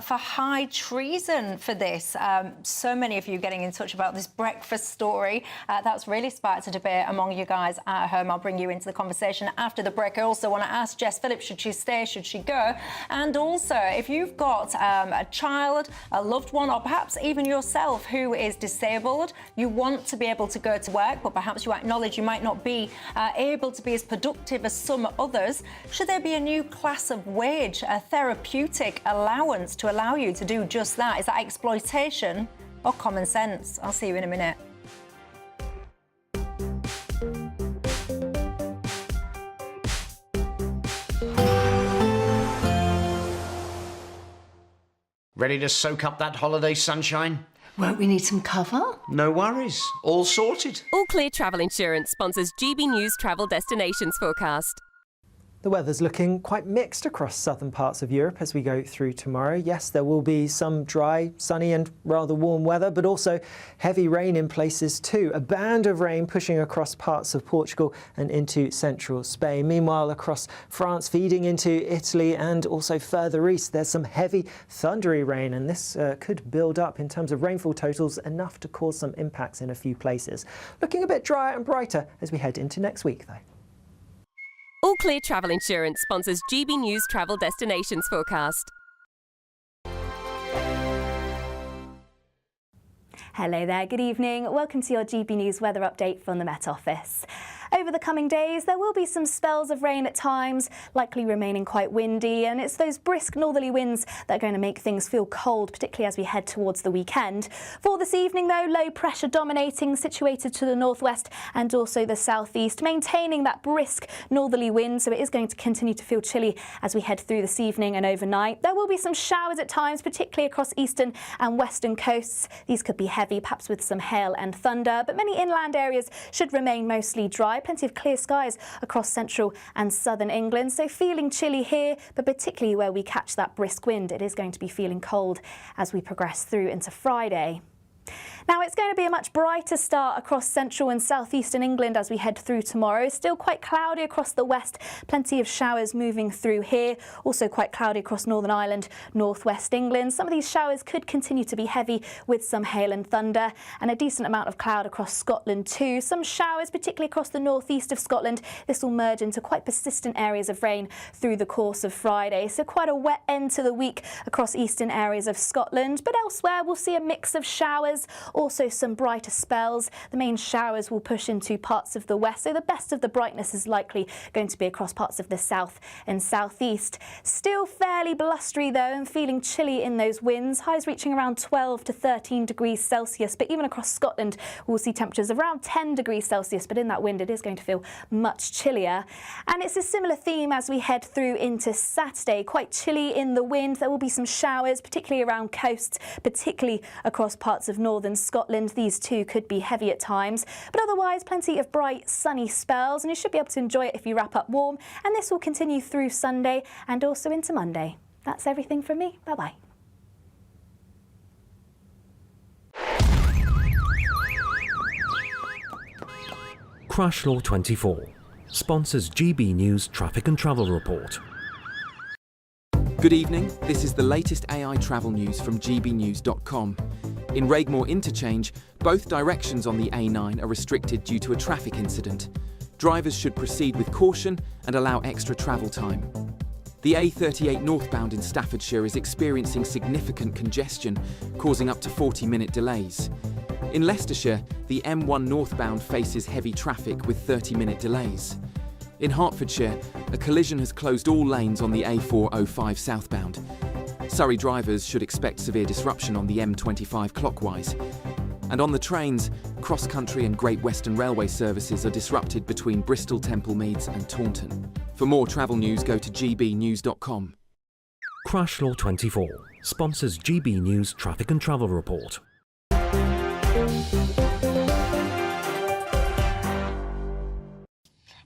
for high treason for this. So many of you getting in touch about this breakfast story. That's really sparked a debate among you guys at home. I'll bring you into the conversation after the break. I also want to ask Jess Phillips, should she stay, should she go? And also, if you've got a child, a loved one, or perhaps even yourself who is disabled, you want to be able to go to work, but perhaps you acknowledge you might not be able to be as productive as some others, should there be a new class of wage, a therapeutic allowance to allow you to do just that? Is that exploitation or common sense? I'll see you in a minute. Ready to soak up that holiday sunshine? Won't we need some cover? No worries, all sorted. All Clear Travel Insurance sponsors GB News Travel Destinations Forecast. The weather's looking quite mixed across southern parts of Europe as we go through tomorrow. Yes, there will be some dry, sunny and rather warm weather, but also heavy rain in places too. A band of rain pushing across parts of Portugal and into central Spain. Meanwhile, across France, feeding into Italy and also further east, there's some heavy thundery rain, and this could build up in terms of rainfall totals, enough to cause some impacts in a few places. Looking a bit drier and brighter as we head into next week, though. All Clear Travel Insurance sponsors GB News Travel Destinations Forecast. Hello there, good evening. Welcome to your GB News weather update from the Met Office. Over the coming days, there will be some spells of rain at times, likely remaining quite windy, and it's those brisk northerly winds that are going to make things feel cold, particularly as we head towards the weekend. For this evening, though, low pressure dominating, situated to the northwest and also the southeast, maintaining that brisk northerly wind, so it is going to continue to feel chilly as we head through this evening and overnight. There will be some showers at times, particularly across eastern and western coasts. These could be heavy, perhaps with some hail and thunder, but many inland areas should remain mostly dry. Plenty of clear skies across central and southern England, so feeling chilly here, but particularly where we catch that brisk wind, it is going to be feeling cold as we progress through into Friday. Now, it's going to be a much brighter start across central and southeastern England as we head through tomorrow. Still quite cloudy across the west, plenty of showers moving through here. Also quite cloudy across Northern Ireland, northwest England. Some of these showers could continue to be heavy with some hail and thunder, and a decent amount of cloud across Scotland too. Some showers, particularly across the northeast of Scotland. This will merge into quite persistent areas of rain through the course of Friday. So quite a wet end to the week across eastern areas of Scotland, but elsewhere we'll see a mix of showers. Also some brighter spells. The main showers will push into parts of the west, so the best of the brightness is likely going to be across parts of the south and southeast. Still fairly blustery though, and feeling chilly in those winds. Highs reaching around 12 to 13 degrees Celsius, but even across Scotland we'll see temperatures around 10 degrees Celsius, but in that wind it is going to feel much chillier. And it's a similar theme as we head through into Saturday. Quite chilly in the wind. There will be some showers, particularly around coasts, particularly across parts of northern Scotland. These too could be heavy at times, but otherwise plenty of bright sunny spells, and you should be able to enjoy it if you wrap up warm. And this will continue through Sunday and also into Monday. That's everything from me. Bye-bye. Crash Law 24 sponsors GB News Traffic and Travel Report. Good evening, this is the latest AI travel news from gbnews.com. In Regmore Interchange, both directions on the A9 are restricted due to a traffic incident. Drivers should proceed with caution and allow extra travel time. The A38 northbound in Staffordshire is experiencing significant congestion, causing up to 40-minute delays. In Leicestershire, the M1 northbound faces heavy traffic with 30-minute delays. In Hertfordshire, a collision has closed all lanes on the A405 southbound. Surrey drivers should expect severe disruption on the M25 clockwise. And on the trains, cross-country and Great Western Railway services are disrupted between Bristol, Templemeads and Taunton. For more travel news, go to gbnews.com. Crash Law 24 sponsors GB News Traffic and Travel Report.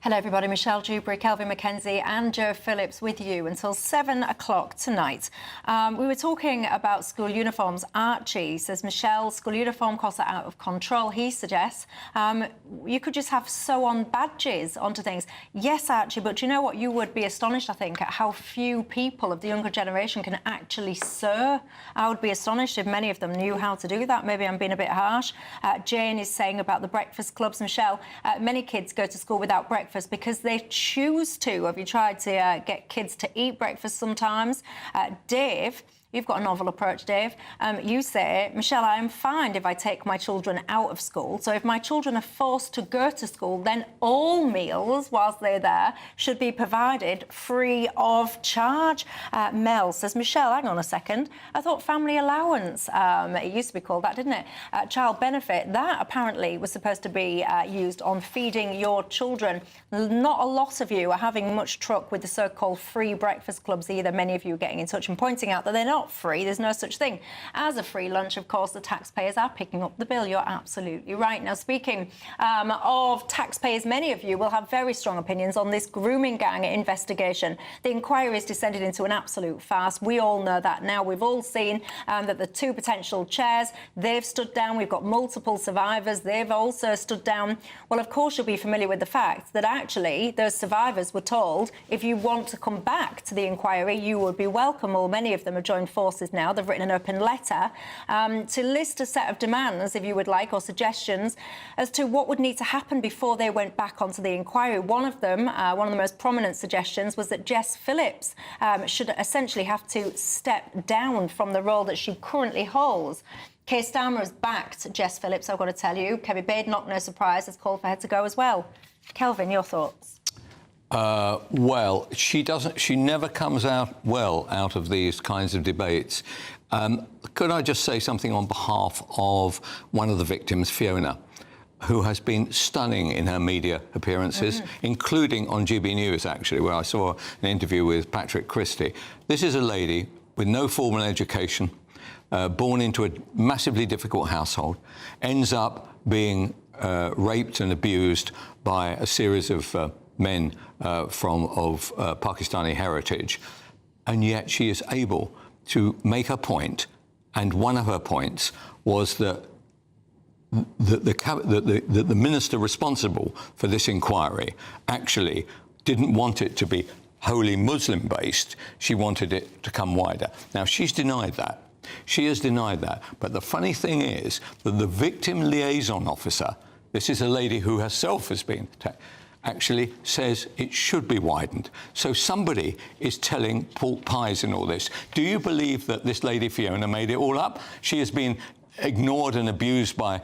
Hello everybody, Michelle Dewberry, Kelvin Mackenzie and Joe Phillips with you until 7 o'clock tonight. We were talking about school uniforms. Archie says, Michelle, school uniform costs are out of control. He suggests you could just have sew-on badges onto things. Yes, Archie, but you know what? You would be astonished, I think, at how few people of the younger generation can actually sew. I would be astonished if many of them knew how to do that. Maybe I'm being a bit harsh. Jane is saying about the breakfast clubs. Michelle, many kids go to school without breakfast because they choose to. Have you tried to get kids to eat breakfast sometimes? Dave, you've got a novel approach, Dave. You say, Michelle, I am fine if I take my children out of school. So if my children are forced to go to school, then all meals whilst they're there should be provided free of charge. Mel says, Michelle, hang on a second. I thought family allowance, it used to be called that, didn't it? Child benefit, that apparently was supposed to be used on feeding your children. Not a lot of you are having much truck with the so-called free breakfast clubs either. Many of you are getting in touch and pointing out that they're not free. There's no such thing as a free lunch. Of course, the taxpayers are picking up the bill. You're absolutely right. Now, speaking of taxpayers, many of you will have very strong opinions on this grooming gang investigation. The inquiry has descended into an absolute farce. We all know that now. We've all seen that the two potential chairs, they've stood down. We've got multiple survivors. They've also stood down. Well, of course, you'll be familiar with the fact that actually those survivors were told if you want to come back to the inquiry, you would be welcome. Well, many of them have joined forces now. They've written an open letter to list a set of demands, if you would like, or suggestions as to what would need to happen before they went back onto the inquiry. One of them, one of the most prominent suggestions, was that Jess Phillips should essentially have to step down from the role that she currently holds. Keir Starmer has backed Jess Phillips, I've got to tell you. Kevin Badenoch, no surprise, has called for her to go as well. Kelvin, your thoughts? Well, she never comes out well out of these kinds of debates. Could I just say something on behalf of one of the victims, Fiona, who has been stunning in her media appearances, including on GB News, actually, where I saw an interview with Patrick Christie. This is a lady with no formal education, born into a massively difficult household, ends up being raped and abused by a series of men of Pakistani heritage, and yet she is able to make her point, and one of her points was that that the minister responsible for this inquiry actually didn't want it to be wholly Muslim-based. She wanted it to come wider. Now, she's denied that. She has denied that. But the funny thing is that the victim liaison officer, this is a lady who herself has been attacked, actually says it should be widened. So somebody is telling pork pies in all this. Do you believe that this lady Fiona made it all up? She has been ignored and abused by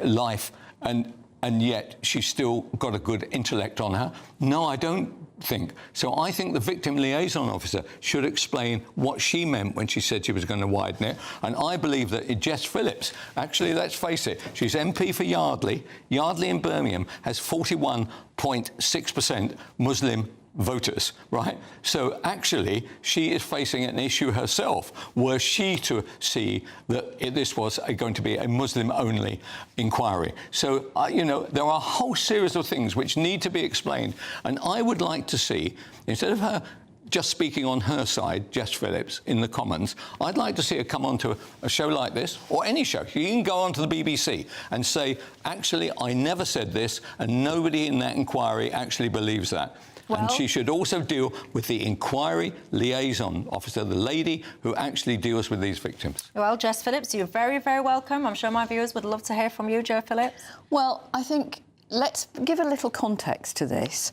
life, and yet she's still got a good intellect on her? No, I don't think. So I think the victim liaison officer should explain what she meant when she said she was going to widen it. And I believe that Jess Phillips, actually, let's face it, she's MP for Yardley. Yardley in Birmingham has 41.6% Muslim voters, right? So actually, she is facing an issue herself, were she to see that this was going to be a Muslim-only inquiry. So, you know, there are a whole series of things which need to be explained. And I would like to see, instead of her just speaking on her side, Jess Phillips, in the Commons, I'd like to see her come onto a show like this, or any show. You can go onto the BBC and say, actually, I never said this, and nobody in that inquiry actually believes that. Well, and she should also deal with the inquiry liaison officer, the lady who actually deals with these victims. Well, Jess Phillips, you're very, very welcome. I'm sure my viewers would love to hear from you, Jo Phillips. Well, I think let's give a little context to this.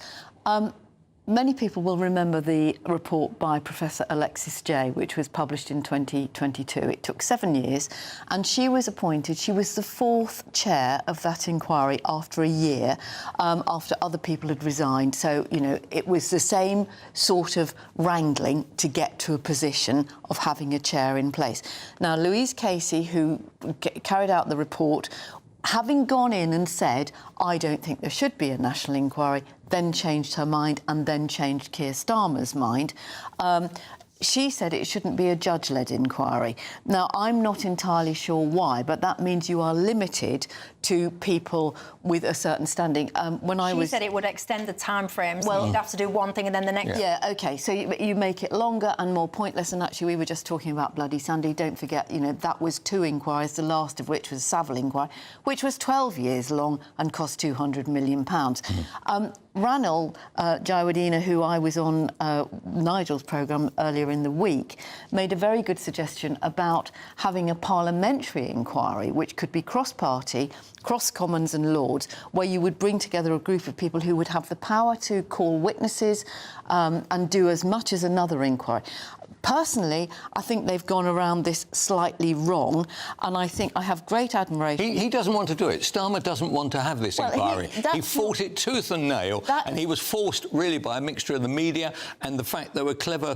Many people will remember the report by Professor Alexis Jay, which was published in 2022. It took 7 years, and she was appointed. She was the fourth chair of that inquiry after a year, after other people had resigned. So, you know, it was the same sort of wrangling to get to a position of having a chair in place. Now, Louise Casey, who carried out the report, having gone in and said, I don't think there should be a national inquiry, then changed her mind and then changed Keir Starmer's mind. She said it shouldn't be a judge-led inquiry. Now, I'm not entirely sure why, but that means you are limited to people with a certain standing. She said it would extend the time frame, so you'd have to do one thing and then the next. Yeah, OK, so you make it longer and more pointless, and actually we were just talking about Bloody Sunday. Don't forget, you know, that was 2 inquiries, the last of which was Savile inquiry, which was 12 years long and cost £200 million. Ranil Jayawadena, who I was on Nigel's programme earlier in the week, made a very good suggestion about having a parliamentary inquiry, which could be cross-party, cross-Commons and Lords, where you would bring together a group of people who would have the power to call witnesses and do as much as another inquiry. Personally, I think they've gone around this slightly wrong, and I think I have great admiration. He doesn't want to do it. Starmer doesn't want to have this inquiry. He fought it tooth and nail, and he was forced, really, by a mixture of the media and the fact there were clever,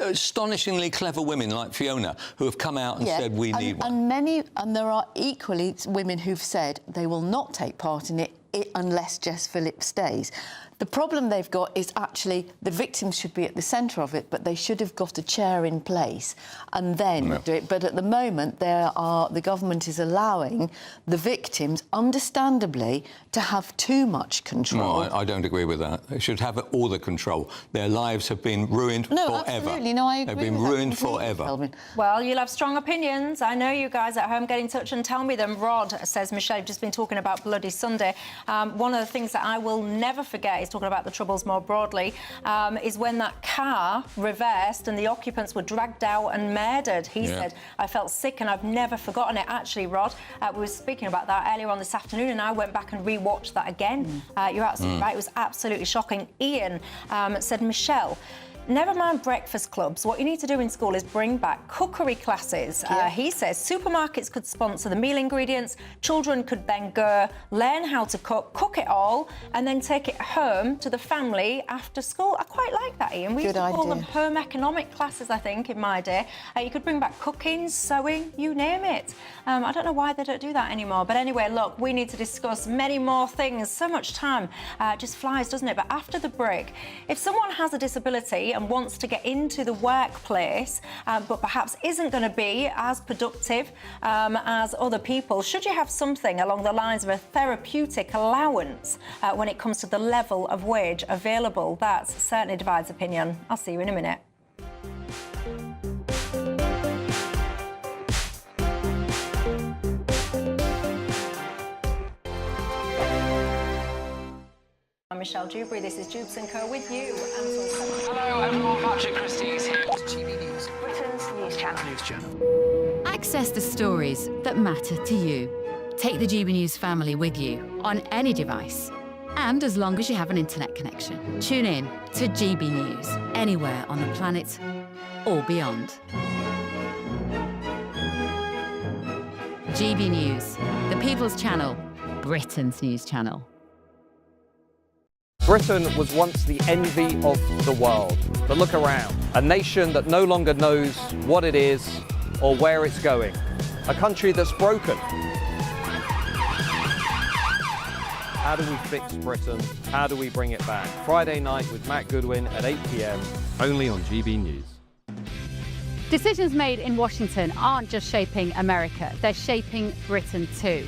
astonishingly clever women like Fiona who have come out and said, we need one. And there are equally women who've said they will not take part in it unless Jess Phillips stays. The problem they've got is actually the victims should be at the centre of it, but they should have got a chair in place and then do it. But at the moment, the government is allowing the victims, understandably, to have too much control. No, I don't agree with that. They should have all the control. Their lives have been ruined forever. Absolutely. No, I agree. They've been ruined forever. Kelvin. Well, you'll have strong opinions. I know you guys at home. Get in touch and tell me them. Rod says, Michelle, you've just been talking about Bloody Sunday. One of the things that I will never forget is talking about the Troubles more broadly, is when that car reversed and the occupants were dragged out and murdered. He said, I felt sick and I've never forgotten it. Actually, Rod, we were speaking about that earlier on this afternoon and I went back and rewatched that again. You're absolutely right. It was absolutely shocking. Ian said, Michelle, never mind breakfast clubs. What you need to do in school is bring back cookery classes. He says supermarkets could sponsor the meal ingredients. Children could then go learn how to cook it all, and then take it home to the family after school. I quite like that, Ian. We used to call them home economic classes, I think, in my day. You could bring back cooking, sewing, you name it. I don't know why they don't do that anymore. But anyway, look, we need to discuss many more things. So much time just flies, doesn't it? But after the break, if someone has a disability and wants to get into the workplace, but perhaps isn't going to be as productive as other people, should you have something along the lines of a therapeutic allowance when it comes to the level of wage available? That certainly divides opinion. I'll see you in a minute. Michelle Dewberry. This is Dewbs & Co. with you. Hello everyone, Patrick Christie is here. GB News, Britain's news channel. News Channel. Access the stories that matter to you. Take the GB News family with you on any device. And as long as you have an internet connection, tune in to GB News anywhere on the planet or beyond. GB News, the People's Channel, Britain's news channel. Britain was once the envy of the world. But look around. A nation that no longer knows what it is or where it's going. A country that's broken. How do we fix Britain? How do we bring it back? Friday night with Matt Goodwin at 8 p.m. only on GB News. Decisions made in Washington aren't just shaping America, they're shaping Britain too.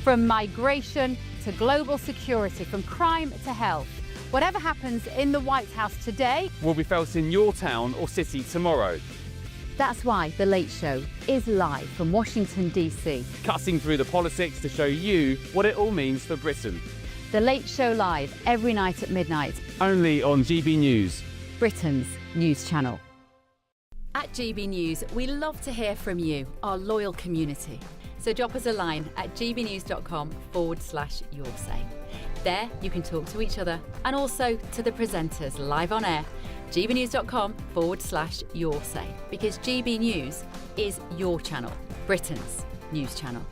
From migration to global security, from crime to health. Whatever happens in the White House today will be felt in your town or city tomorrow. That's why The Late Show is live from Washington, D.C. Cutting through the politics to show you what it all means for Britain. The Late Show live every night at midnight. Only on GB News, Britain's news channel. At GB News, we love to hear from you, our loyal community. So drop us a line at gbnews.com/yoursay. There you can talk to each other and also to the presenters live on air. gbnews.com/yoursay, because GB News is your channel, Britain's news channel.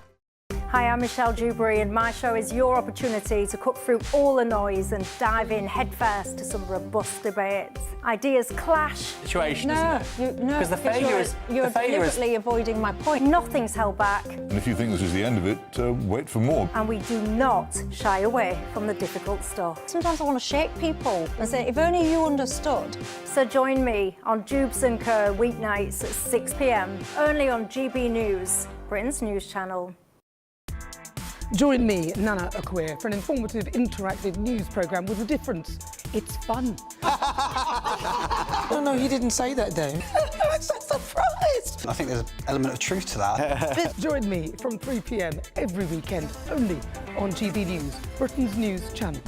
Hi, I'm Michelle Dewberry, and my show is your opportunity to cut through all the noise and dive in headfirst to some robust debates. Ideas clash. Situation, isn't it? Because you're deliberately avoiding my point. Nothing's held back. And if you think this is the end of it, wait for more. And we do not shy away from the difficult stuff. Sometimes I want to shake people and say, if only you understood. So join me on Dewbs & Co. weeknights at 6 p.m. only on GB News, Britain's news channel. Join me, Nana Okoye, for an informative, interactive news programme with a difference. It's fun. No, he didn't say that, Dave. I'm so surprised. I think there's an element of truth to that. Join me from 3 p.m. every weekend, only on GB News, Britain's news channel.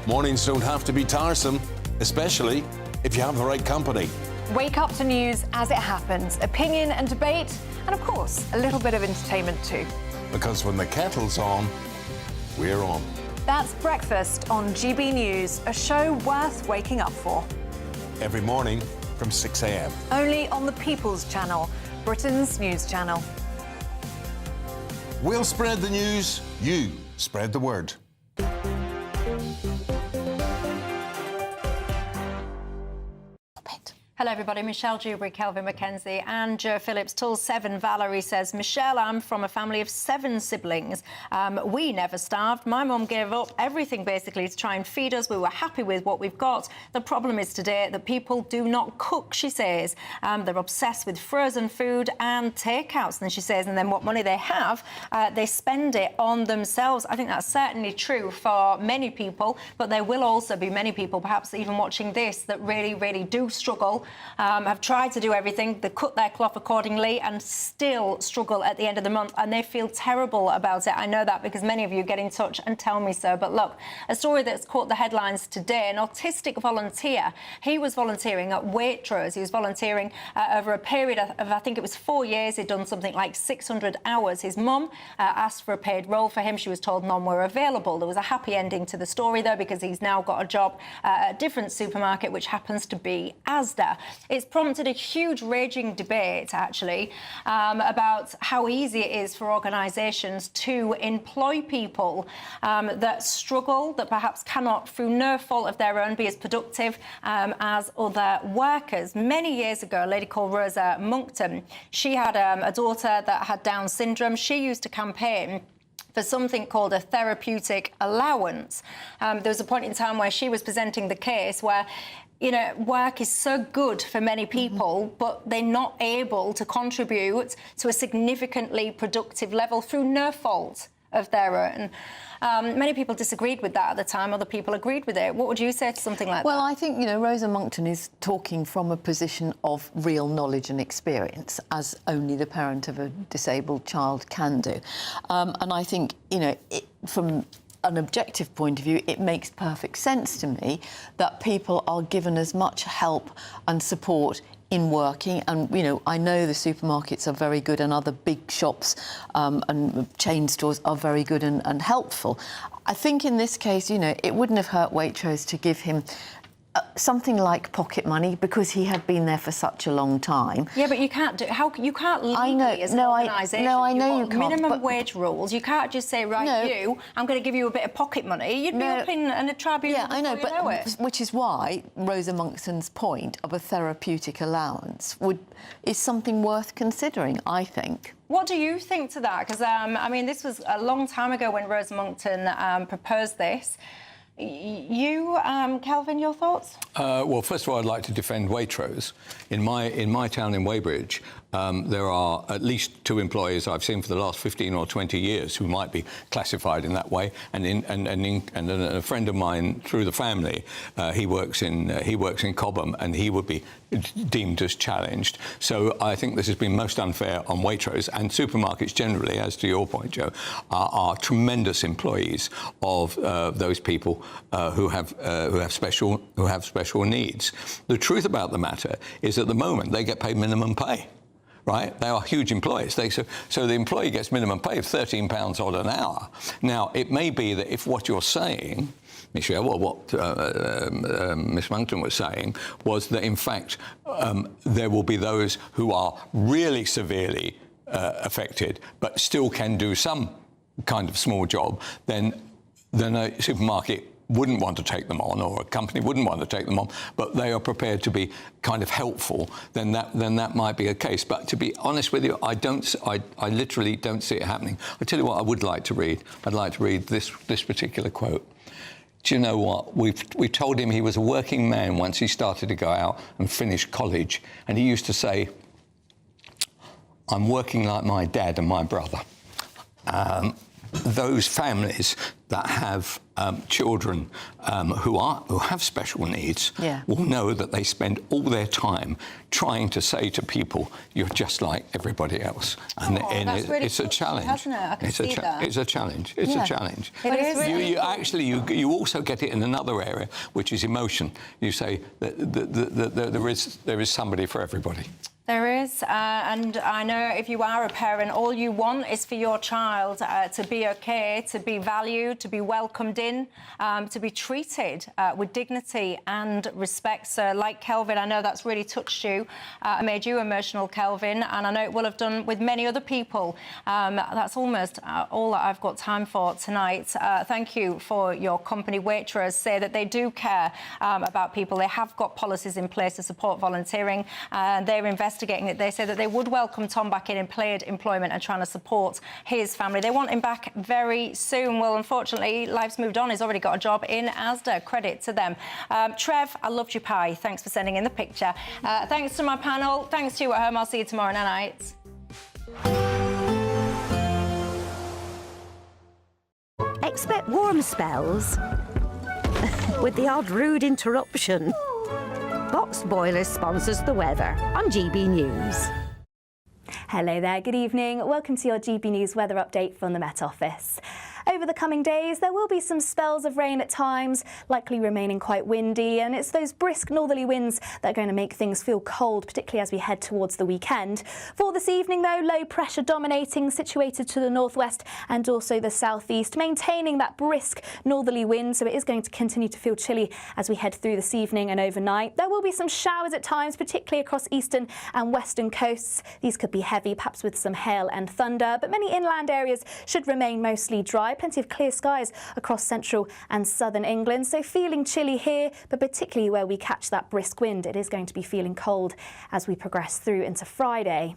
Mornings don't have to be tiresome, especially if you have the right company. Wake up to news as it happens, opinion and debate, and of course, a little bit of entertainment too. Because when the kettle's on, we're on. That's Breakfast on GB News, a show worth waking up for. Every morning from 6 a.m. Only on the People's Channel, Britain's news channel. We'll spread the news, you spread the word. Hello, everybody. Michelle Dewberry, Kelvin McKenzie, and Joe Phillips. Till 7, Valerie says, Michelle, I'm from a family of 7 siblings. We never starved. My mum gave up everything, basically, to try and feed us. We were happy with what we've got. The problem is today that people do not cook, she says. They're obsessed with frozen food and takeouts, and she says, and then what money they have, they spend it on themselves. I think that's certainly true for many people, but there will also be many people, perhaps even watching this, that really, really do struggle. Have tried to do everything, they cut their cloth accordingly and still struggle at the end of the month, and they feel terrible about it. I know that because many of you get in touch and tell me so. But look, a story that's caught the headlines today, an autistic volunteer, he was volunteering at Waitrose. He was volunteering over a period of, I think it was 4 years. He'd done something like 600 hours. His mum asked for a paid role for him. She was told none were available. There was a happy ending to the story, though, because he's now got a job at a different supermarket, which happens to be Asda. It's prompted a huge raging debate, actually, about how easy it is for organisations to employ people that struggle, that perhaps cannot, through no fault of their own, be as productive as other workers. Many years ago, a lady called Rosa Monkton, she had a daughter that had Down syndrome. She used to campaign for something called a therapeutic allowance. There was a point in time where she was presenting the case where, you know, work is so good for many people, but they're not able to contribute to a significantly productive level through no fault of their own. Many people disagreed with that at the time. Other people agreed with it. What would you say to something like that? Well, I think, you know, Rosa Monkton is talking from a position of real knowledge and experience, as only the parent of a disabled child can do. And I think, you know, from an objective point of view, it makes perfect sense to me that people are given as much help and support in working. And, you know, I know the supermarkets are very good and other big shops and chain stores are very good and helpful. I think in this case, you know, it wouldn't have hurt Waitrose to give him something like pocket money because he had been there for such a long time. Yeah, but you can't do you can't legally as an organisation. I know you can't. Minimum wage rules. You can't just say, right, I'm going to give you a bit of pocket money. You'd be up in a tribunal. Yeah, I know, but you know it. which is why Rosa Monkson's point of a therapeutic allowance is something worth considering, I think. What do you think to that? Because I mean, this was a long time ago when Rosa Monckton proposed this. You, Kelvin, your thoughts? Well, first of all, I'd like to defend Waitrose. In my town in Weybridge, there are at least 2 employees I've seen for the last 15 or 20 years who might be classified in that way. And a friend of mine through the family, he works in Cobham, and he would be deemed as challenged. So I think this has been most unfair on Waitrose, and supermarkets generally, as to your point, Joe, are tremendous employees of those people who have special needs. The truth about the matter is, at the moment, they get paid minimum pay. Right? They are huge employers. So the employee gets minimum pay of £13 odd an hour. Now, it may be that if what you're saying, Michelle, or what Miss Monckton was saying, was that, in fact, there will be those who are really severely affected but still can do some kind of small job, then a supermarket wouldn't want to take them on, or a company wouldn't want to take them on, but they are prepared to be kind of helpful, then that might be a case. But to be honest with you, I literally don't see it happening. I tell you what I would like to read. I'd like to read this particular quote. Do you know what? We told him he was a working man once he started to go out and finish college, and he used to say, "I'm working like my dad and my brother." Those families that have children who have special needs will know that they spend all their time trying to say to people, "You're just like everybody else," and it's a challenge. Hasn't it? I can see that. It's a challenge. It's a challenge. It is. You also get it in another area, which is emotion. You say that there is somebody for everybody. There is, and I know if you are a parent, all you want is for your child to be okay, to be valued, to be welcomed in, to be treated with dignity and respect. So, like Kelvin, I know that's really touched you, made you emotional, Kelvin, and I know it will have done with many other people. That's almost all that I've got time for tonight. Thank you for your company. Waitrose say that they do care about people. They have got policies in place to support volunteering, and they're investigating it. They say that they would welcome Tom back in paid employment and trying to support his family. They want him back very soon. Well, unfortunately, life's moved on. He's already got a job in Asda. Credit to them. Trev, I loved your pie. Thanks for sending in the picture. Thanks to my panel. Thanks to you at home. I'll see you tomorrow night. Expect warm spells with the odd rude interruption. Boxed Boilers sponsors the weather on GB News. Hello there, good evening. Welcome to your GB News weather update from the Met Office. Over the coming days, there will be some spells of rain at times, likely remaining quite windy, and it's those brisk northerly winds that are going to make things feel cold, particularly as we head towards the weekend. For this evening, though, low pressure dominating, situated to the northwest and also the southeast, maintaining that brisk northerly wind, so it is going to continue to feel chilly as we head through this evening and overnight. There will be some showers at times, particularly across eastern and western coasts. These could be heavy, perhaps with some hail and thunder, but many inland areas should remain mostly dry. Plenty of clear skies across central and southern England, so feeling chilly here, but particularly where we catch that brisk wind, it is going to be feeling cold as we progress through into Friday.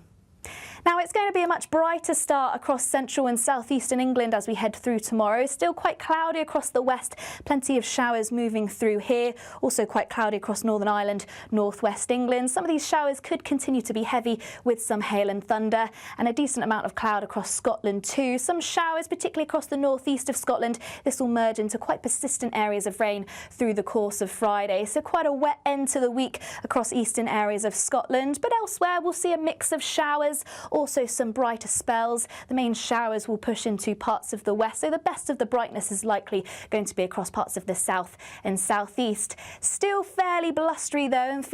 Now, it's going to be a much brighter start across central and southeastern England as we head through tomorrow. Still quite cloudy across the west, plenty of showers moving through here. Also quite cloudy across Northern Ireland, northwest England. Some of these showers could continue to be heavy with some hail and thunder, and a decent amount of cloud across Scotland too. Some showers, particularly across the northeast of Scotland. This will merge into quite persistent areas of rain through the course of Friday. So quite a wet end to the week across eastern areas of Scotland, but elsewhere we'll see a mix of showers. Also some brighter spells. The main showers will push into parts of the west, so the best of the brightness is likely going to be across parts of the south and southeast. Still fairly blustery though, and